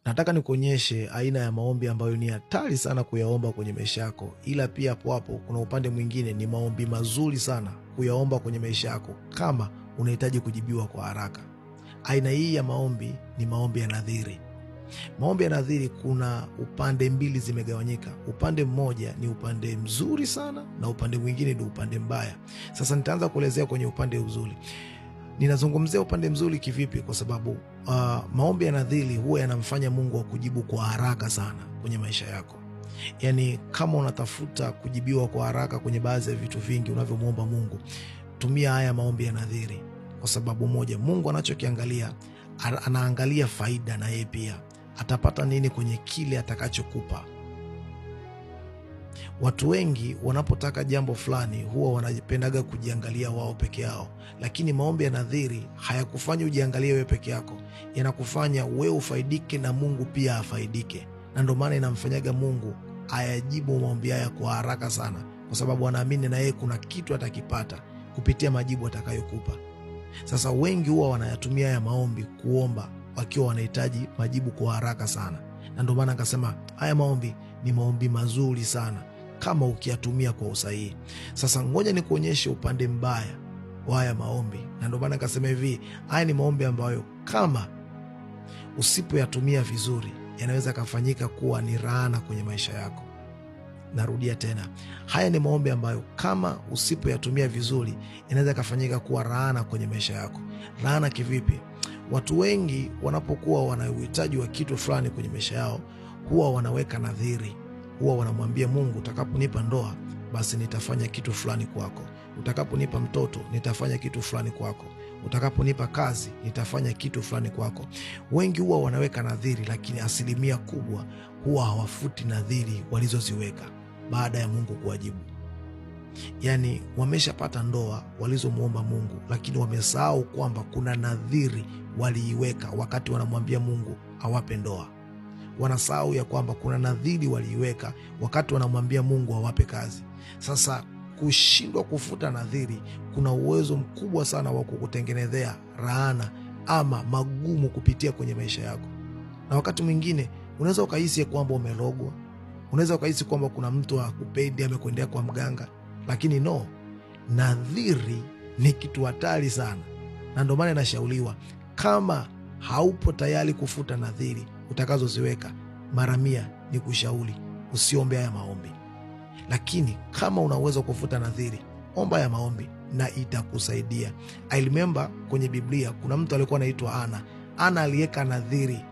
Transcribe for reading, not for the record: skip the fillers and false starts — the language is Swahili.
Nataka nikuonyeshe aina ya maombi ambayo ni hatari sana kuyaomba kwenye maisha yako, ila pia hapo hapo kuna upande mwingine ni maombi mazuri sana kuyaomba kwenye maisha yako kama unahitaji kujibiwa kwa haraka. Aina hii ya maombi ni maombi ya nadhiri. Maombi ya nadhiri kuna upande mbili zimegawanyika. Upande mmoja ni upande mzuri sana na upande mwingine ni upande mbaya. Sasa nitaanza kuelezea kwenye upande mzuri. Ninazungumzia upande mzuri kivipi? Kwa sababu maombi ya nadhiri huwa yanamfanya Mungu akujibu kwa haraka sana kwenye maisha yako. Yaani kama unatafuta kujibiwa kwa haraka kwenye baadhi ya vitu vingi unavyomwomba Mungu, tumia haya maombi ya nadhiri. Kwa sababu moja, Mungu anachokiangalia, anaangalia faida, na yeye pia atapata nini kwenye kile atakachokupa. Watu wengi wanapotaka jambo fulani huwa wanapendaga kujiangalia wao peke yao, lakini maombi ya nadhiri hayakufanyi ujiangalie wewe peke yako, yanakufanya wewe ufaidike na Mungu pia afaidike. Na ndio maana inamfanyaga Mungu ayajibu maombi haya kwa haraka sana, kwa sababu anaamini na yeye kuna kitu atakipata kupitia majibu atakayokupa. Sasa wengi huwa wanayatumia haya maombi kuomba wakiwa wanahitaji majibu kwa haraka sana, na ndio maana akasema haya maombi ni maombi mazuri sana kama ukiyatumia kwa usahihi. Sasa ngoja nikuonyeshe upande mbaya wa haya maombi, na ndio maana akasema hivi, haya ni maombi ambayo kama usipoyatumia vizuri yanaweza kafanyika kuwa ni laana kwenye maisha yako. Narudia tena, haya ni maombi ambayo kama usipoyatumia vizuri yanaweza kafanyika kuwa laana kwenye maisha yako. Laana kivipi? Watu wengi wanapokuwa wana uhitaji wa kitu fulani kwenye maisha yao huwa wanaweka nadhiri. Huwa wanamwambia Mungu, utakaponipa ndoa basi nitafanya kitu fulani kwako, utakaponipa mtoto nitafanya kitu fulani kwako, utakaponipa kazi nitafanya kitu fulani kwako. Wengi huwa wanaweka nadhiri, lakini asilimia kubwa huwa hawafuti nadhiri walizoziweka baada ya Mungu kuwajibu. Yaani wameshapata ndoa walizomwomba Mungu, lakini wamesahau kwamba kuna nadhiri waliiweka wakati wanamwambia Mungu awape ndoa. Wanasahau ya kwamba kuna nadhiri waliiweka wakati wanamwambia Mungu awape kazi. Sasa kushindwa kufuta nadhiri kuna uwezo mkubwa sana wa kukutengenezea laana ama magumu kupitia kwenye maisha yako. Na wakati mwingine unaweza ukahisi ya kwamba umerogwa, unaweza ukahisi kwamba kuna mtu akupendi amekwendea kwa mganga, lakini no, nadhiri ni kitu hatari sana. Na ndio maana inashauriwa kama haupo tayari kufuta nadhiri utakazoziweka, mara 100 ni kushauri usiombe haya maombi. Lakini kama unaweza kufuta nadhiri, omba haya maombi na itakusaidia. I remember kwenye Biblia kuna mtu alikuwa anaitwa Ana. Ana aliweka nadhiri